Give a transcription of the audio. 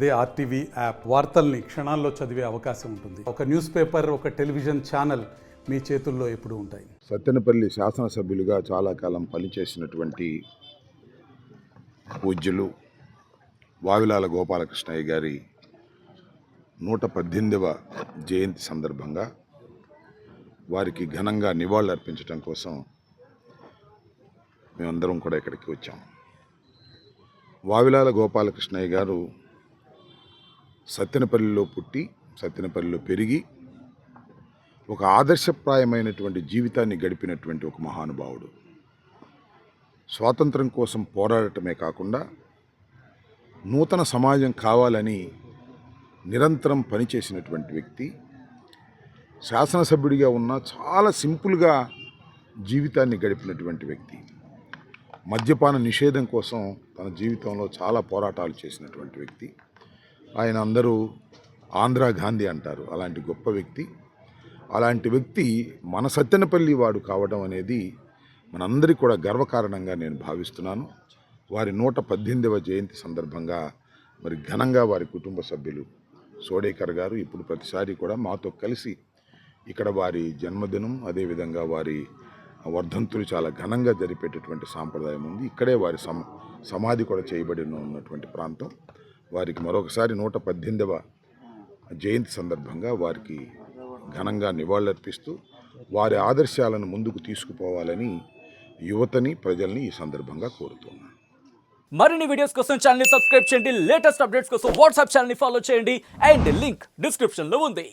అదే RTV app వార్తల్ని క్షణాల్లో చదివే అవకాశం ఉంటుంది. ఒక న్యూస్ పేపర్, ఒక టెలివిజన్ ఛానల్ మీ చేతుల్లో ఎప్పుడూ ఉంటాయి. సత్తెనపల్లి శాసనసభ్యులుగా చాలా కాలం పనిచేసినటువంటి పూజ్యులు వావిలాల గోపాలకృష్ణయ్య గారి 118వ జయంతి సందర్భంగా వారికి ఘనంగా నివాళులు అర్పించడం కోసం మేమందరం కూడా ఇక్కడికి వచ్చాం. వావిలాల గోపాలకృష్ణయ్య గారు సత్తెనపల్లిలో పుట్టి సత్తెనపల్లిలో పెరిగి ఒక ఆదర్శప్రాయమైనటువంటి జీవితాన్ని గడిపినటువంటి ఒక మహానుభావుడు. స్వాతంత్రం కోసం పోరాడటమే కాకుండా నూతన సమాజం కావాలని నిరంతరం పనిచేసినటువంటి వ్యక్తి. శాసనసభ్యుడిగా ఉన్న చాలా సింపుల్గా జీవితాన్ని గడిపినటువంటి వ్యక్తి. మద్యపాన నిషేధం కోసం తన జీవితంలో చాలా పోరాటాలు చేసినటువంటి వ్యక్తి. ఆయన అందరూ ఆంధ్రా గాంధీ అంటారు. అలాంటి గొప్ప వ్యక్తి. అలాంటి వ్యక్తి మన సత్తెనపల్లి వాడు కావడం అనేది మనందరికీ కూడా గర్వకారణంగా నేను భావిస్తున్నాను. వారి 118వ జయంతి సందర్భంగా మరి ఘనంగా వారి కుటుంబ సభ్యులు సోడేకర్ గారు ఇప్పుడు ప్రతిసారి కూడా మాతో కలిసి ఇక్కడ వారి జన్మదినం, అదేవిధంగా వారి వర్ధంతులు చాలా ఘనంగా జరిపేటటువంటి సాంప్రదాయం ఉంది. ఇక్కడే వారి సమాధి కూడా చేయబడి ఉన్నటువంటి ప్రాంతం. వారికి మరొకసారి 118వ జయంతి సందర్భంగా వారికి ఘనంగా నివాళులర్పిస్తూ వారి ఆదర్శాలను ముందుకు తీసుకుపోవాలని యువతని, ప్రజల్ని ఈ సందర్భంగా కోరుతున్నాను. మరిన్ని వీడియోస్ కోసం ఛానల్ ని సబ్స్క్రైబ్ చేయండి. లేటెస్ట్ అప్డేట్స్ కోసం వాట్సాప్ ఛానల్ ని ఫాలో చేయండి. అండ్ లింక్ డిస్క్రిప్షన్ లో ఉంది.